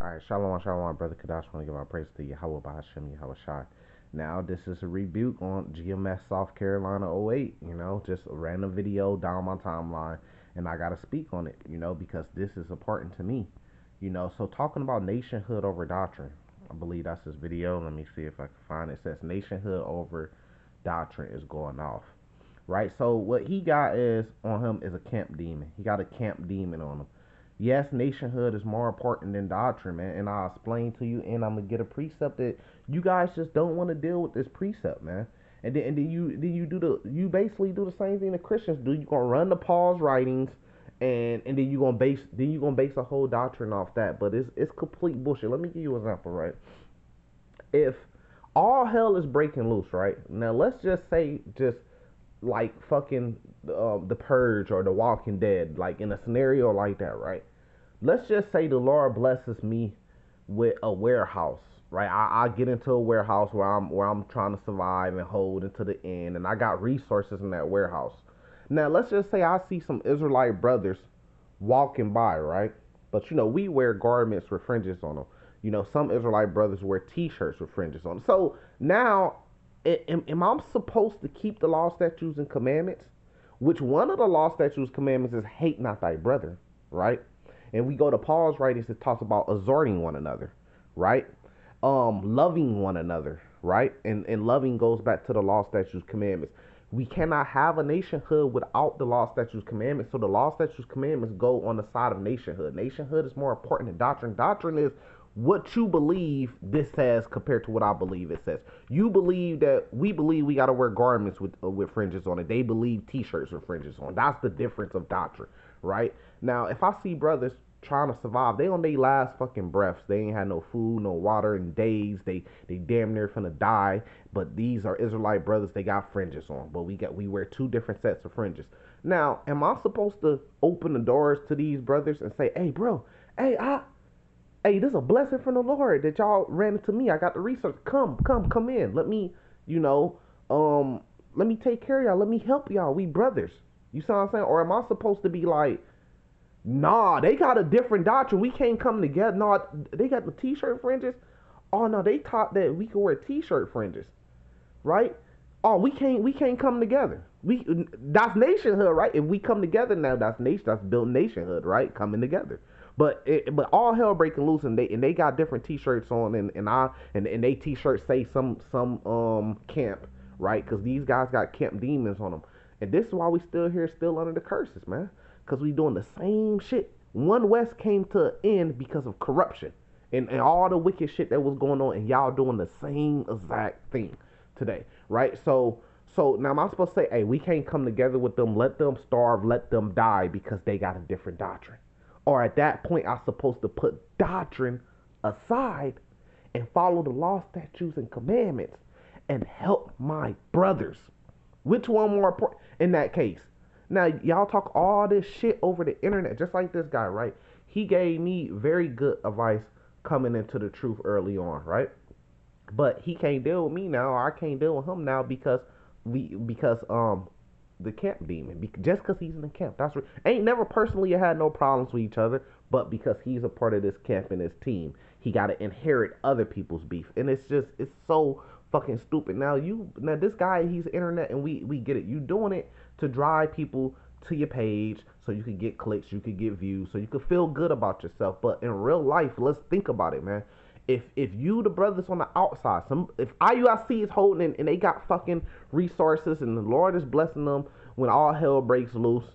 Alright, shalom, shalom, brother Kadash. I want to give my praise to Yahweh Bahashem, Yahweh Shai. Now, this is a rebuke on GMS South Carolina '08. Just a random video down my timeline, and I got to speak on it, because this is important to me. So talking about nationhood over doctrine. I believe that's his video. Let me see if I can find it. It says nationhood over doctrine is going off. Right? So what he got is on him is a camp demon. He got a camp demon on him. Yes, nationhood is more important than doctrine, man. And I'll explain to you, and I'm gonna get a precept that you guys just don't want to deal with this precept, man. And then you basically do the same thing that Christians do. You gonna run the Paul's writings, and then you gonna base a whole doctrine off that. But it's complete bullshit. Let me give you an example, right? If all hell is breaking loose, right? Now let's just say just like fucking the Purge or the Walking Dead, like in a scenario like that, right? Let's just say the Lord blesses me with a warehouse, right? I get into a warehouse where I'm trying to survive and hold until the end, and I got resources in that warehouse. Now let's just say I see some Israelite brothers walking by, right? But we wear garments with fringes on them. Some Israelite brothers wear T-shirts with fringes on them. So now, am I supposed to keep the law, statutes, and commandments? Which one of the law, statutes, commandments is hate not thy brother, right? And we go to Paul's writings that talks about exhorting one another, right? Loving one another, right? And loving goes back to the law, statutes, commandments. We cannot have a nationhood without the law, statutes, commandments. So the law, statutes, commandments go on the side of nationhood. Nationhood is more important than doctrine. Doctrine is what you believe this says compared to what I believe it says. You believe that we got to wear garments with fringes on it. They believe T-shirts with fringes on. That's the difference of doctrine, right? Now, if I see brothers trying to survive, they on their last fucking breaths. They ain't had no food, no water in days. They damn near finna die. But these are Israelite brothers. They got fringes on. But we wear two different sets of fringes. Now, am I supposed to open the doors to these brothers and say, "Hey, bro, hey, this is a blessing from the Lord that y'all ran into me. I got the resource. Come in. Let me, let me take care of y'all. Let me help y'all. We brothers." You see what I'm saying? Or am I supposed to be like, "Nah, they got a different doctrine. We can't come together. No, they got the T-shirt fringes. Oh no, they taught that we could wear T-shirt fringes, right? Oh, we can't come together. That's nationhood, right? If we come together now, that's built nationhood, right? Coming together." But all hell breaking loose, and they got different T-shirts on, and they T-shirts say some camp, right? Because these guys got camp demons on them, and this is why we still here, still under the curses, man. Because we doing the same shit. One West came to an end because of corruption and all the wicked shit that was going on, and y'all doing the same exact thing today, right? So now am I supposed to say, "Hey, we can't come together with them, let them starve, let them die because they got a different doctrine"? Or at that point, I'm supposed to put doctrine aside and follow the law, statutes, and commandments and help my brothers? Which one more important in that case? Now, y'all talk all this shit over the internet, just like this guy, right? He gave me very good advice coming into the truth early on, right? But he can't deal with me now. I can't deal with him now because the camp demon. Just because he's in the camp, that's right. Ain't never personally had no problems with each other, but because he's a part of this camp and this team, he got to inherit other people's beef, and it's so fucking stupid. Now this guy, he's internet, and we get it. You doing it to drive people to your page so you could get clicks, you could get views, so you could feel good about yourself. But in real life, let's think about it, man. If you the brothers on the outside, if IUIC is holding and they got fucking resources and the Lord is blessing them when all hell breaks loose,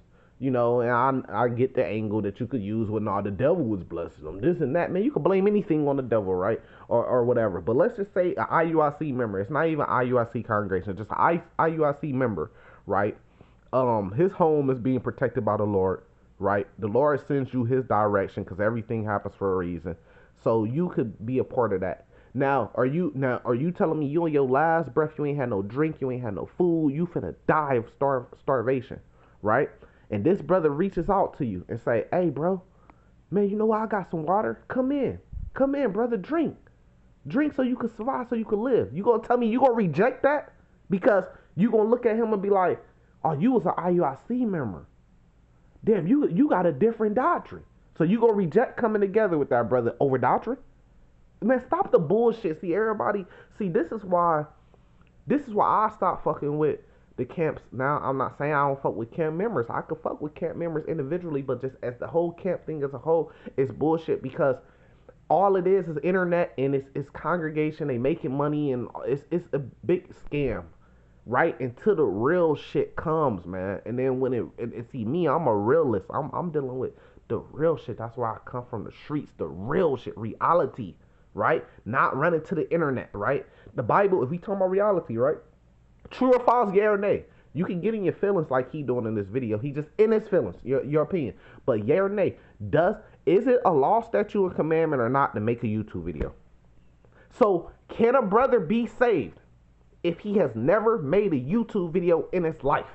and I get the angle that you could use when all the devil was blessing them, this and that, man. You could blame anything on the devil, right? Or whatever. But let's just say an IUIC member. It's not even IUIC congregation, it's just an IUIC member, right? His home is being protected by the Lord, right? The Lord sends you his direction because everything happens for a reason. So you could be a part of that. Now, are you telling me you on your last breath, you ain't had no drink, you ain't had no food, you finna die of starvation, right? And this brother reaches out to you and say, "Hey, bro, man, you know what? I got some water. Come in, brother, drink so you can survive, so you can live." You gonna tell me you gonna reject that because you gonna look at him and be like, "Oh, you was an IUIC member. Damn, you got a different doctrine. So you gonna reject coming together with that brother over doctrine? Man, stop the bullshit. See, everybody. See, this is why. This is why I stopped fucking with the camps. Now, I'm not saying I don't fuck with camp members. I could fuck with camp members individually, but just as the whole camp thing as a whole, it's bullshit because all it is internet and it's congregation. They making money and it's a big scam, right? Until the real shit comes, man. And then when it see me, I'm a realist. I'm dealing with the real shit. That's why I come from the streets. The real shit, reality, right? Not running to the internet, right? The Bible. If we talk about reality, right? True or false, yeah or nay. You can get in your feelings like he doing in this video. He just in his feelings, your opinion. But yeah or nay, is it a law, statute, or commandment or not to make a YouTube video? So can a brother be saved if he has never made a YouTube video in his life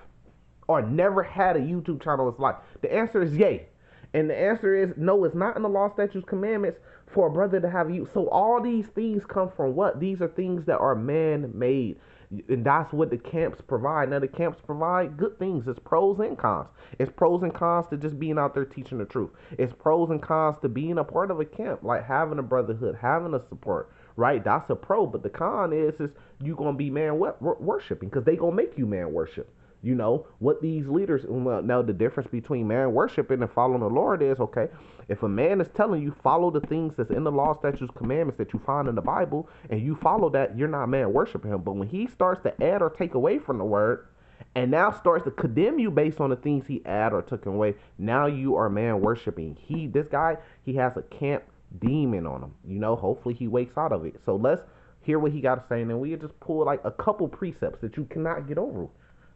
or never had a YouTube channel in his life? The answer is yay. And the answer is no, it's not in the law, statutes, commandments for a brother to have you. So all these things come from what? These are things that are man-made. And that's what the camps provide. Now, the camps provide good things. It's pros and cons. It's pros and cons to just being out there teaching the truth. It's pros and cons to being a part of a camp, like having a brotherhood, having a support, right? That's a pro. But the con is you going to be man worshiping because they going to make you man worship. You know, what these leaders, well, now the difference between man worshiping and following the Lord is, okay, if a man is telling you follow the things that's in the law, statutes, commandments that you find in the Bible, and you follow that, you're not man worshiping him. But when he starts to add or take away from the word, and now starts to condemn you based on the things he add or took away, now you are man worshiping. This guy, he has a camp demon on him. You know, hopefully he wakes out of it. So let's hear what he got to say, and then we just pull like a couple precepts that you cannot get over.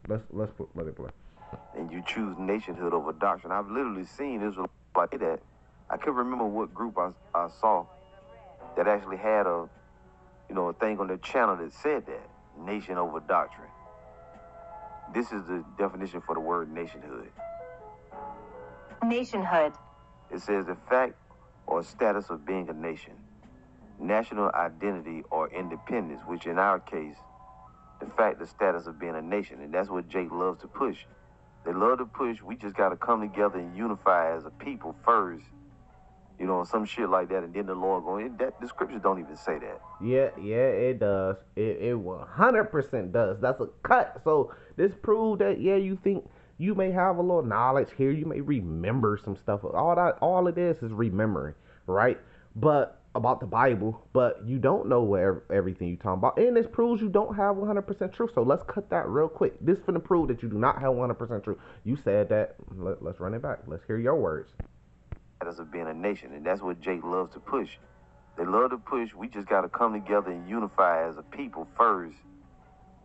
Let it play. And you choose nationhood over doctrine. I've literally seen Israel like that. I can't remember what group I saw that actually had a thing on their channel that said that nation over doctrine. This is the definition for the word nationhood. Nationhood. It says the fact or status of being a nation, national identity or independence, which in our case, the fact, the status of being a nation. And that's what Jake loves to push. They love to push, we just got to come together and unify as a people first. You know, some shit like that, and then the Lord going, the scriptures don't even say that. Yeah, it does. It 100% does. That's a cut. So this proves that, yeah, you think you may have a little knowledge here. You may remember some stuff. All it is remembering, right? But about the Bible, but you don't know everything you're talking about. And this proves you don't have 100% truth. So let's cut that real quick. This is going to prove that you do not have 100% truth. You said that. Let's run it back. Let's hear your words. As of being a nation, and that's what Jake loves to push. They love to push, we just got to come together and unify as a people first.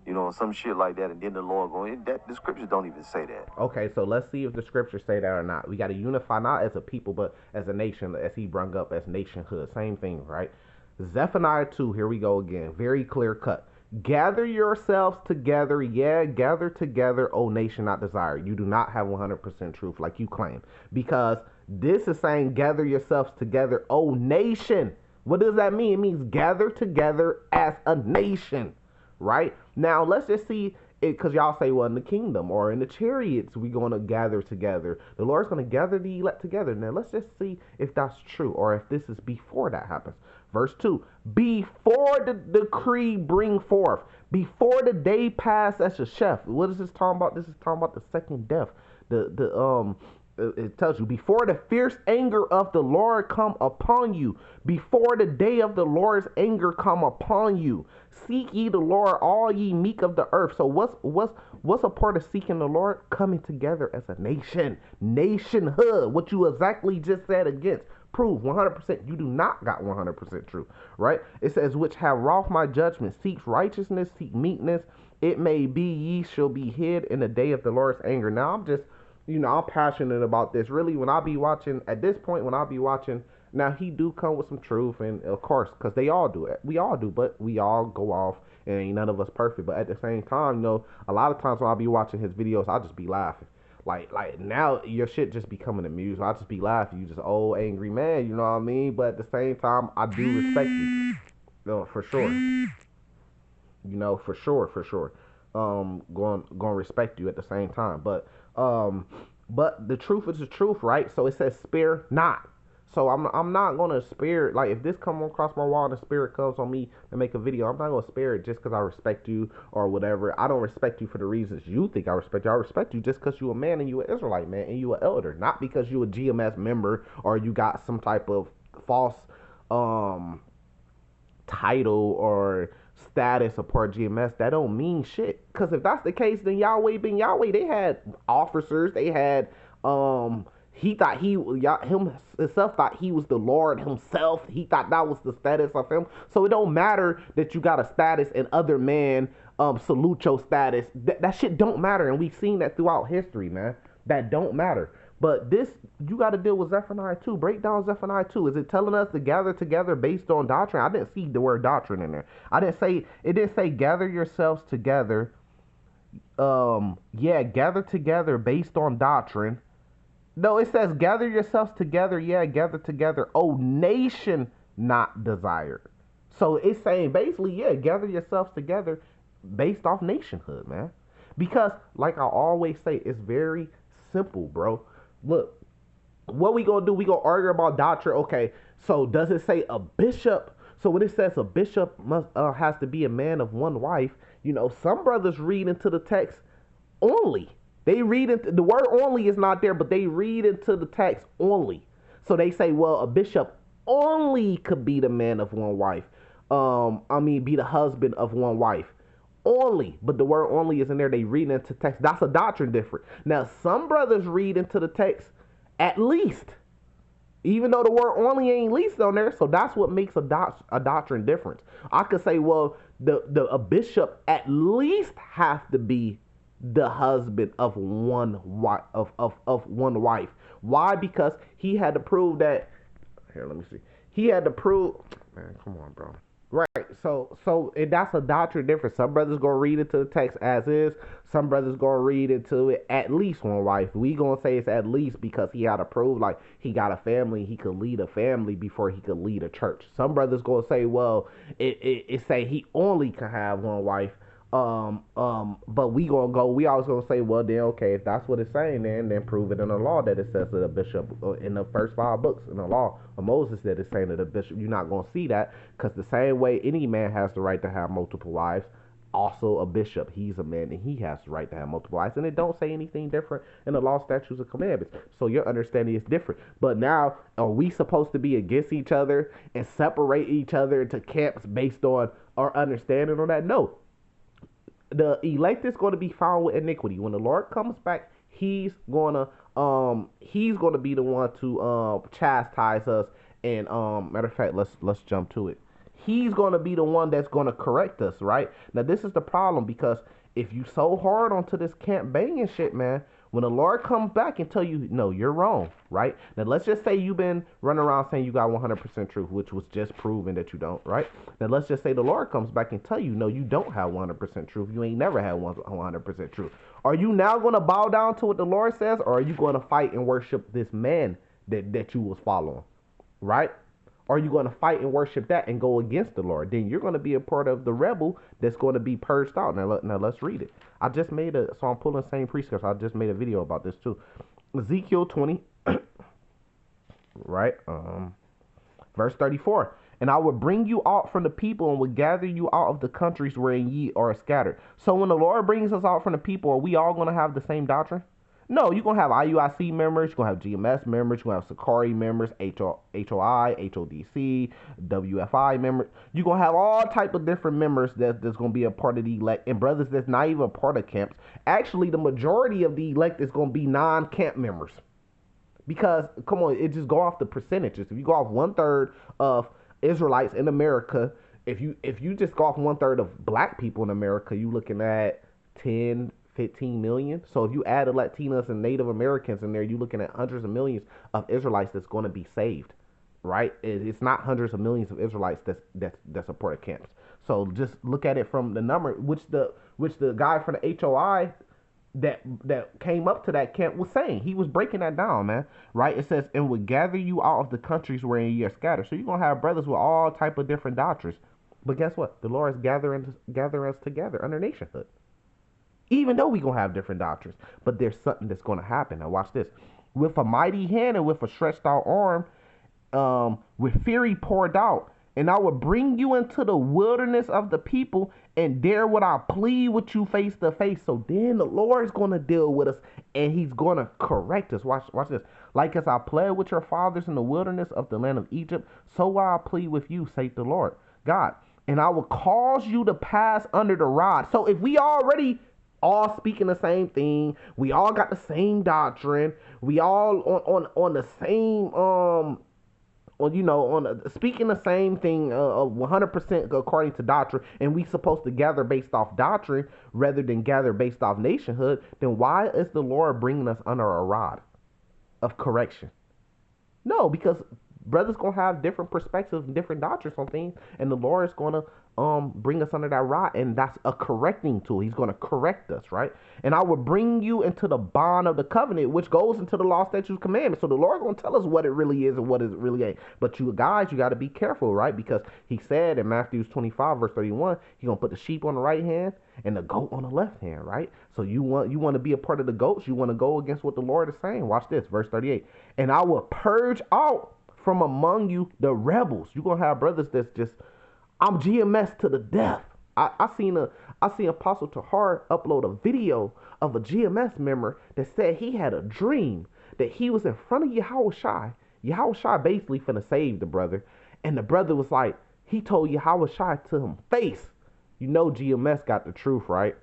You know, some shit like that, and then the Lord going, the scriptures don't even say that. Okay, so let's see if the scriptures say that or not. We got to unify not as a people, but as a nation, as he brung up as nationhood. Same thing, right? Zephaniah 2, here we go again. Very clear cut. Gather yourselves together, gather together, O nation not desired. You do not have 100% truth like you claim. Because this is saying gather yourselves together, O nation. What does that mean? It means gather together as a nation. Right? Now, let's just see it, because y'all say, well, in the kingdom or in the chariots, we're going to gather together. The Lord's going to gather the elect together. Now, let's just see if that's true or if this is before that happens. Verse 2, before the decree bring forth, before the day pass as a chef. What is this talking about? This is talking about the second death. It tells you, before the fierce anger of the Lord come upon you, before the day of the Lord's anger come upon you, seek ye the Lord, all ye meek of the earth. So what's a part of seeking the Lord? Coming together as a nation, nationhood. What you exactly just said against. Prove 100%. You do not got 100% truth, right? It says, which have wrought my judgment, seeks righteousness, seek meekness. It may be ye shall be hid in the day of the Lord's anger. Now I'm just, I'm passionate about this. Really, when I be watching, at this point, when I be watching, now he do come with some truth, and of course, because they all do it. We all do, but we all go off, and ain't none of us perfect. But at the same time, a lot of times when I be watching his videos, I just be laughing. Like now, your shit just becoming amusing. I just be laughing. You just old angry man, you know what I mean? But at the same time, I do respect you, for sure. For sure. Going to respect you at the same time, but the truth is the truth, right? So it says spare not. So I'm not gonna spare it. Like if this come across my wall and the spirit comes on me to make a video, I'm not gonna spare it just because I respect you or whatever. I don't respect you for the reasons you think I respect you. I respect you just because you a man and you an Israelite man and you an elder, not because you a GMS member or you got some type of false um title or status of part GMS. That don't mean shit. Cause if that's the case, then Yahweh being Yahweh, they had officers, they had he thought himself thought he was the Lord himself. He thought that was the status of him. So it don't matter that you got a status and other man salute your status. That shit don't matter, and we've seen that throughout history, man. That don't matter. But this, you got to deal with Zephaniah 2. Break down Zephaniah 2. Is it telling us to gather together based on doctrine? I didn't see the word doctrine in there. It didn't say gather yourselves together. Yeah, gather together based on doctrine. No, it says gather yourselves together. Yeah, gather together. Oh, nation not desired. So it's saying basically, yeah, gather yourselves together based off nationhood, man. Because, like I always say, it's very simple, bro. Look, what we gonna do? We gonna argue about doctrine. Okay, so does it say a bishop? So when it says a bishop must has to be a man of one wife, some brothers read into the text only. They read into the word only is not there, but they read into the text only. So they say, well, a bishop only could be the man of one wife. Be the husband of one wife only, but the word only isn't there. They read into text. That's a doctrine different. Now, some brothers read into the text at least, even though the word only ain't least on there. So that's what makes a doctrine difference. I could say, well, a bishop at least have to be the husband of one wife of one wife. Why? Because he had to prove that. Here, let me see. He had to prove. Man, come on, bro. Right. So and that's a doctrine difference. Some brothers gonna read into the text as is. Some brothers gonna read into it at least one wife. We gonna say it's at least because he had to prove like he got a family, he could lead a family before he could lead a church. Some brothers gonna say, well, it say he only can have one wife. But we always gonna say, well, then okay, if that's what it's saying, then prove it in the law that it says that a bishop in the first 5 books in the law of Moses that it's saying that a bishop. You're not gonna see that because the same way any man has the right to have multiple wives, also a bishop, he's a man and he has the right to have multiple wives, and it don't say anything different in the law, statutes, and commandments. So your understanding is different. But now, are we supposed to be against each other and separate each other into camps based on our understanding on that? No. The elect is going to be found with iniquity. When the Lord comes back, he's gonna be the one to chastise us. And matter of fact, let's jump to it. He's gonna be the one that's gonna correct us, right? Now this is the problem, because if you so hard onto this camp banging shit, man, when the Lord comes back and tell you, no, you're wrong, right? Now let's just say you've been running around saying you got 100% truth, which was just proven that you don't, right? Now let's just say the Lord comes back and tell you, no, you don't have 100% truth. You ain't never had 100% truth. Are you now going to bow down to what the Lord says, or are you going to fight and worship this man that you was following, right? Are you going to fight and worship that and go against the Lord? Then you're going to be a part of the rebel that's going to be purged out. Now let's read it. I just made so I'm pulling the same precepts. I just made a video about this too. Ezekiel 20, right? Verse 34. And I will bring you out from the people and will gather you out of the countries wherein ye are scattered. So when the Lord brings us out from the people, are we all going to have the same doctrine? No, you're going to have IUIC members, you're going to have GMS members, you're going to have Sakari members, HOI, HODC, WFI members. You're going to have all type of different members that's going to be a part of the elect, and brothers that's not even a part of camps. Actually, the majority of the elect is going to be non-camp members. Because, come on, it just go off the percentages. If you go off 1/3 of Israelites in America, if you just go off 1/3 of black people in America, you looking at 10-15 million. So if you add the Latinos and Native Americans in there, you're looking at hundreds of millions of Israelites that's going to be saved, right? It's not hundreds of millions of Israelites that's a part of camps. So just look at it from the number, which the guy from the HOI that came up to that camp was saying. He was breaking that down, man, right? It says, and would gather you out of the countries wherein ye are scattered. So you're going to have brothers with all type of different doctrines. But guess what? The Lord is gathering us together under nationhood. Even though we're going to have different doctrines. But there's something that's going to happen. Now watch this. With a mighty hand and with a stretched out arm, with fury poured out. And I will bring you into the wilderness of the people, and there would I plead with you face to face. So then the Lord is going to deal with us, and He's going to correct us. Watch this. Like as I pled with your fathers in the wilderness of the land of Egypt, so will I plead with you, saith the Lord God. And I will cause you to pass under the rod. So if we already all speaking the same thing, we all got the same doctrine, we all on the same speaking the same thing 100% according to doctrine, and we supposed to gather based off doctrine rather than gather based off nationhood, then why is the Lord bringing us under a rod of correction? No, because brothers gonna have different perspectives and different doctrines on things, and the Lord is gonna bring us under that rod, and that's a correcting tool. He's gonna correct us, right? And I will bring you into the bond of the covenant, which goes into the law, statutes, commandments. So the Lord gonna tell us what it really is and what it really ain't. But you guys, you got to be careful, right? Because He said in Matthew 25 verse 31, He gonna put the sheep on the right hand and the goat on the left hand, right? So you want to be a part of the goats. You want to go against what the Lord is saying. Watch this, verse 38. And I will purge out from among you the rebels. You're gonna have brothers that's just, I'm GMS to the death. I seen Apostle Tahar upload a video of a GMS member that said he had a dream that he was in front of Yahushua. Yahushua basically finna save the brother, and the brother was like, he told Yahushua to him face, you know GMS got the truth, right?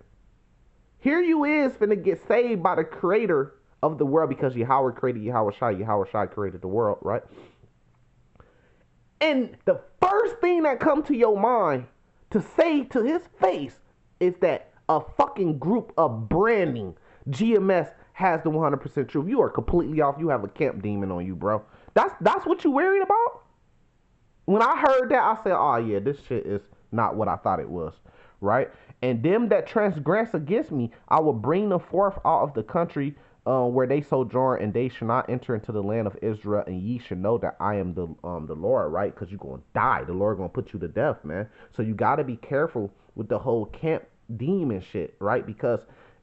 Here you is finna get saved by the creator of the world, because Yahweh created Yahushua. Yahushua created the world, right? And the first thing that comes to your mind to say to his face is that a fucking group of branding GMS has the 100% truth. You are completely off. You have a camp demon on you, bro. That's what you worried about? When I heard that, I said, oh yeah, this shit is not what I thought it was, right? And them that transgress against me, I will bring them forth out of the country where they sojourn, and they shall not enter into the land of Israel, and ye should know that I am the Lord, right? Because you're going to die. The Lord going to put you to death, man. So you got to be careful with the whole camp demon shit, right? Because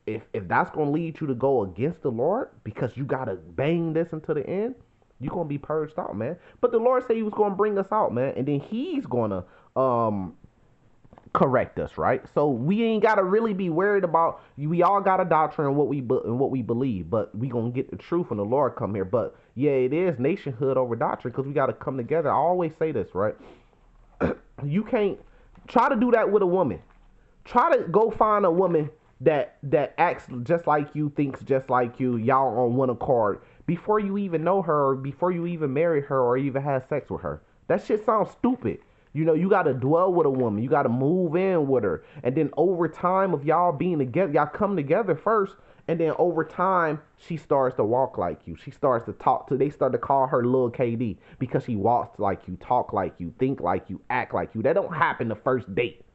if that's going to lead you to go against the Lord, because you got to bang this until the end, you're going to be purged out, man. But the Lord said He was going to bring us out, man. And then He's going to correct us, right? So we ain't gotta really be worried about. We all got a doctrine and what we believe, but we gonna get the truth when the Lord come here. But yeah, it is nationhood over doctrine, because we gotta come together. I always say this, right? You can't try to do that with a woman. Try to go find a woman that acts just like you, thinks just like you. Y'all on one accord before you even know her, or before you even marry her, or even have sex with her. That shit sounds stupid. You know, you got to dwell with a woman. You got to move in with her. And then over time of y'all being together, y'all come together first. And then over time, she starts to walk like you. She starts to talk to, they start to call her Lil KD, because she walks like you, talk like you, think like you, act like you. That don't happen the first date.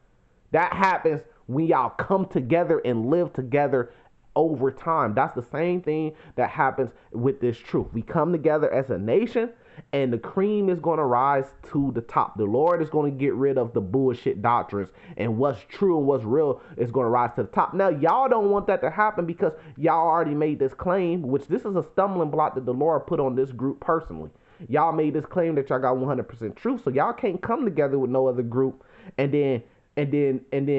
That happens when y'all come together and live together over time. That's the same thing that happens with this truth. We come together as a nation, and the cream is going to rise to the top. The Lord is going to get rid of the bullshit doctrines, and what's true and what's real is going to rise to the top. Now, y'all don't want that to happen, because y'all already made this claim, which this is a stumbling block that the Lord put on this group personally. Y'all made this claim that y'all got 100% truth, so y'all can't come together with no other group and then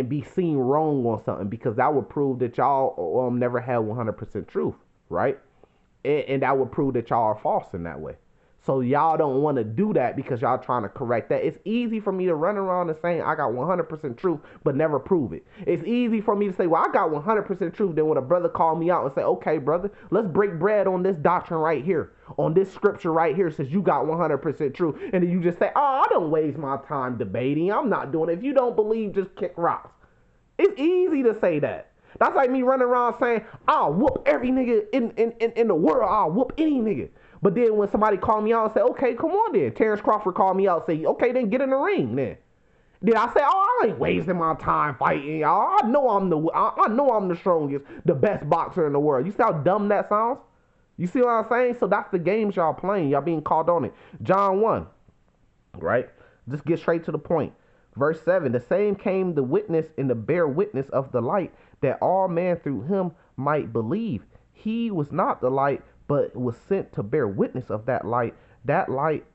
be seen wrong on something, because that would prove that y'all never had 100% truth, right? And that would prove that y'all are false in that way. So y'all don't want to do that, because y'all trying to correct that. It's easy for me to run around and saying I got 100% truth but never prove it. It's easy for me to say, well, I got 100% truth. Then when a brother call me out and say, okay, brother, let's break bread on this doctrine right here, on this scripture right here, says you got 100% truth. And then you just say, oh, I don't waste my time debating. I'm not doing it. If you don't believe, just kick rocks. It's easy to say that. That's like me running around saying, I'll whoop every nigga in the world. I'll whoop any nigga. But then when somebody call me out and say, okay, come on then. Terrence Crawford called me out and say, okay, then get in the ring then. Then I say, oh, I ain't wasting my time fighting y'all. I know I'm the strongest, the best boxer in the world. You see how dumb that sounds? You see what I'm saying? So that's the games y'all playing. Y'all being called on it. John 1, right? Just get straight to the point. Verse 7, the same came the witness and the bear witness of the light, that all men through him might believe. He was not the light, but was sent to bear witness of that light. That light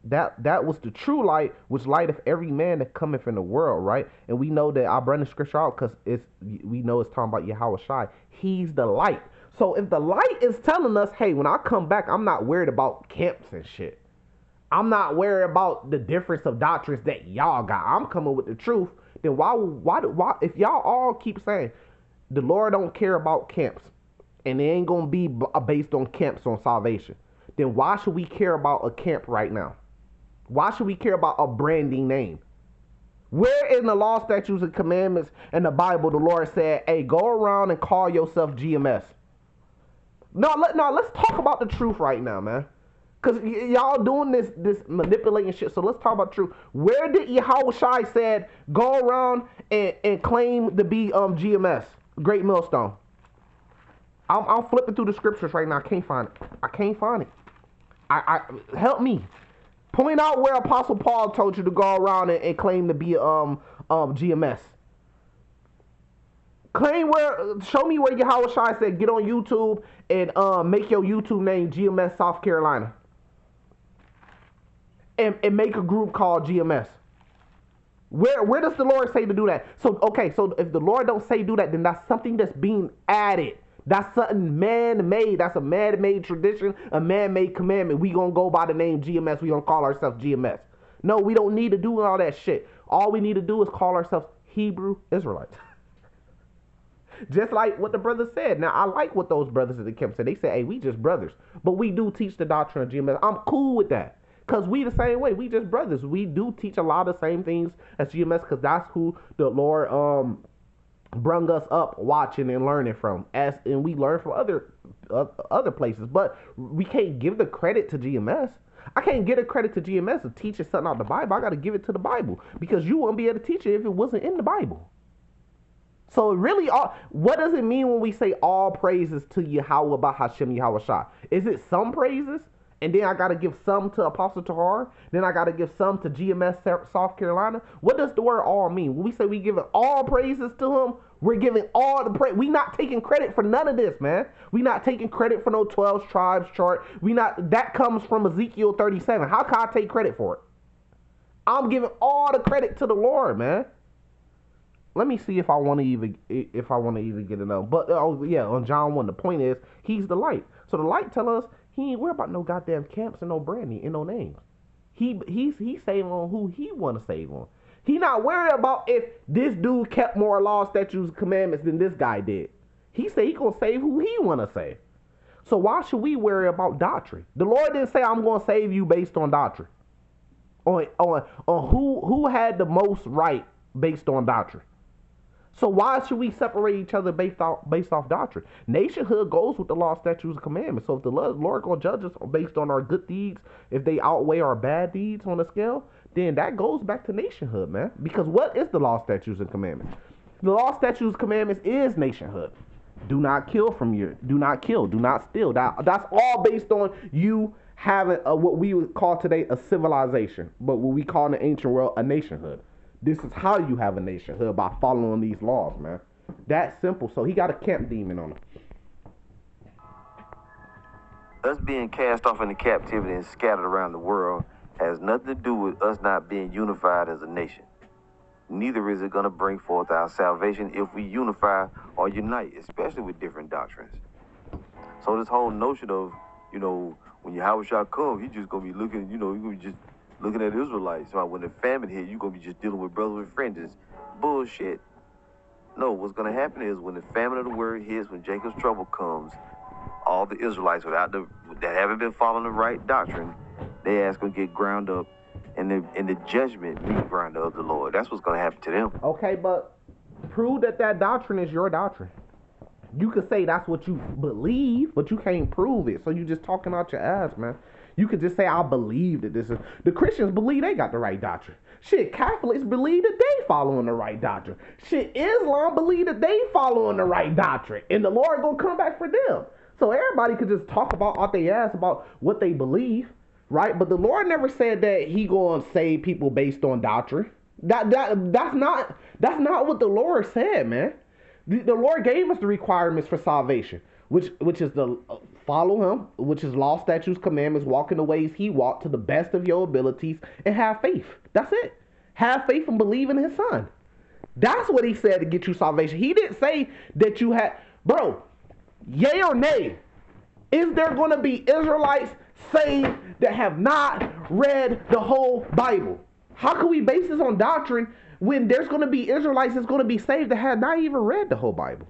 that was the true light, which lighteth every man that cometh in the world, right? And we know that I bring the scripture out because we know it's talking about Yahweh Shai. He's the light. So if the light is telling us, hey, when I come back, I'm not worried about camps and shit. I'm not worried about the difference of doctrines that y'all got. I'm coming with the truth. Then why if y'all all keep saying the Lord don't care about camps and it ain't gonna be based on camps on salvation, then why should we care about a camp right now? Why should we care about a branding name? Where in the law, statutes, and commandments in the Bible the Lord said, hey, go around and call yourself GMS? No, let's talk about the truth right now, man. Because y'all doing this manipulating shit. So let's talk about truth. Where did Yahweh Shai said go around and claim to be GMS, Great Millstone? I'm flipping through the scriptures right now. I can't find it. I help me. Point out where Apostle Paul told you to go around and claim to be GMS. Show me where Yahweh Shai said get on YouTube and make your YouTube name GMS South Carolina. And make a group called GMS. Where does the Lord say to do that? So if the Lord don't say do that, then that's something that's being added. That's something man-made. That's a man-made tradition, a man-made commandment. We gonna go by the name GMS. We gonna call ourselves GMS. No, we don't need to do all that shit. All we need to do is call ourselves Hebrew Israelites. Just like what the brother said. Now, I like what those brothers at the camp said. They said, hey, we just brothers. But we do teach the doctrine of GMS. I'm cool with that. Because we the same way. We just brothers. We do teach a lot of the same things as GMS because that's who the Lord brung us up watching and learning from, and we learn from other places, but we can't give the credit to GMS. I can't give the credit to GMS to teach us something out of the Bible. I got to give it to the Bible because you wouldn't be able to teach it if it wasn't in the Bible. So really, what does it mean when we say all praises to Yahweh Bahashem Yahweh Shai? Is it some praises? And then I got to give some to Apostle Tahar. Then I got to give some to GMS South Carolina. What does the word all mean? When we say we giving all praises to him, we're giving all the praise. We not taking credit for none of this, man. We not taking credit for no 12 tribes chart. That comes from Ezekiel 37. How can I take credit for it? I'm giving all the credit to the Lord, man. Let me see if I want to even get it out. But on John 1, the point is he's the light. So the light tell us he ain't worried about no goddamn camps and no branding and no names. He's saving on who he want to save on. He not worried about if this dude kept more laws, statutes, commandments than this guy did. He said he gonna save who he want to save. So why should we worry about doctrine? The Lord didn't say I'm gonna save you based on doctrine. On who had the most right based on doctrine. So why should we separate each other based off doctrine? Nationhood goes with the law, statutes, and commandments. So if the Lord gonna judge us based on our good deeds, if they outweigh our bad deeds on the scale, then that goes back to nationhood, man. Because what is the law, statutes, and commandments? The law, statutes, commandments is nationhood. Do not kill do not kill, do not steal. That's all based on you having what we would call today a civilization, but what we call in the ancient world a nationhood. This is how you have a nationhood, by following these laws, man. That's simple. So he got a camp demon on him. Us being cast off into captivity and scattered around the world has nothing to do with us not being unified as a nation. Neither is it going to bring forth our salvation if we unify or unite, especially with different doctrines. So this whole notion of, when Yahweh shall come, he's just going to be looking, you're going to be just looking at Israelites. So when the famine hit, you're going to be just dealing with brothers and friends. It's bullshit. No, what's going to happen is when the famine of the word hits, when Jacob's trouble comes, all the Israelites that haven't been following the right doctrine, they ask going to get ground up, and the judgment be ground up of the Lord. That's what's going to happen to them. Okay, but prove that doctrine is your doctrine. You could say that's what you believe, but you can't prove it. So you just talking out your ass, man. You could just say, I believe that this is... The Christians believe they got the right doctrine. Shit, Catholics believe that they following the right doctrine. Shit, Islam believe that they following the right doctrine. And the Lord gonna come back for them. So everybody could just talk out their ass about what they believe, right? But the Lord never said that he gonna save people based on doctrine. That's not what the Lord said, man. The Lord gave us the requirements for salvation, which is the Follow him, which is law, statutes, commandments, walk in the ways he walked to the best of your abilities, and have faith. That's it. Have faith and believe in his son. That's what he said to get you salvation. He didn't say that you had, bro, yay or nay, is there going to be Israelites saved that have not read the whole Bible? How can we base this on doctrine when there's going to be Israelites that's going to be saved that have not even read the whole Bible?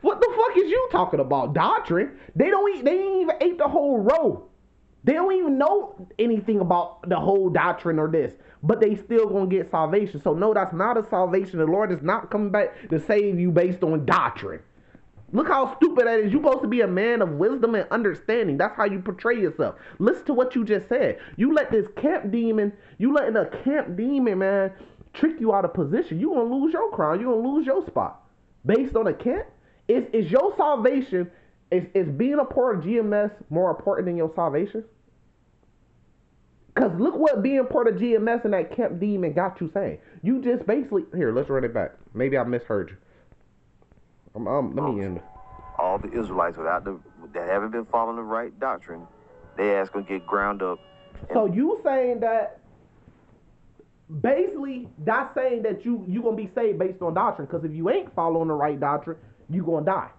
What the fuck is you talking about? Doctrine? They ain't even ate the whole row. They don't even know anything about the whole doctrine or this, but they still gonna get salvation. So no, that's not a salvation. The Lord is not coming back to save you based on doctrine. Look how stupid that is. You're supposed to be a man of wisdom and understanding. That's how you portray yourself. Listen to what you just said. You let this camp demon, man, trick you out of position. You're gonna lose your crown. You're gonna lose your spot based on a camp. Is your salvation, is being a part of GMS more important than your salvation? Because look what being part of GMS and that camp demon got you saying. You just basically, here, let's run it back. Maybe I misheard you. Let me end. All the Israelites that haven't been following the right doctrine, they ass gonna get ground up. So you saying that, basically, that's saying that you gonna be saved based on doctrine. Because if you ain't following the right doctrine, you gonna die.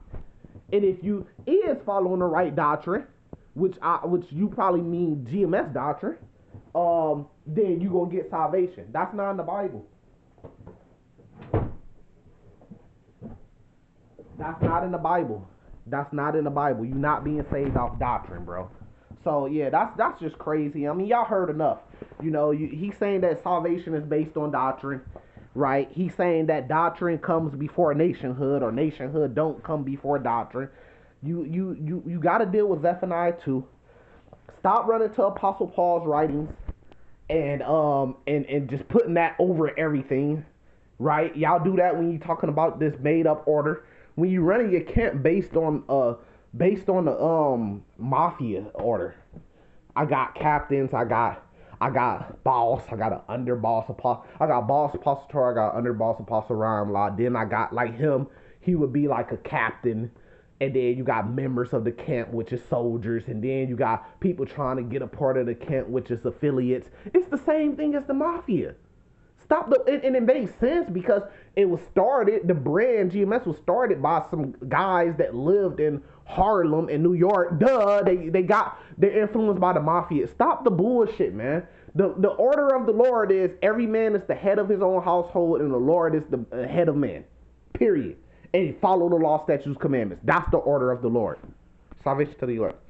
And if you is following the right doctrine, which you probably mean GMS doctrine, then you gonna get salvation. That's not in the Bible. That's not in the Bible. That's not in the Bible. You're not being saved off doctrine, bro. So yeah, that's just crazy. I mean, y'all heard enough. You know, he's saying that salvation is based on doctrine. Right? He's saying that doctrine comes before nationhood, or nationhood don't come before doctrine. You got to deal with Zephaniah 2. Stop running to Apostle Paul's writings and just putting that over everything. Right? Y'all do that when you're talking about this made up order. When you running your camp based on the mafia order. I got captains. I got boss, I got an underboss apostle, I got boss apostle Torah, I got underboss apostle Rhyme. Then I got like him, he would be like a captain, and then you got members of the camp, which is soldiers, and then you got people trying to get a part of the camp, which is affiliates. It's the same thing as the mafia. And it makes sense because it was started, the brand GMS was started by some guys that lived in Harlem in New York. They're influenced by the mafia. Stop the bullshit, man. The order of the Lord is every man is the head of his own household, and the Lord is the head of man. Period. And follow the law, statutes, commandments. That's the order of the Lord. Salvation to the elect.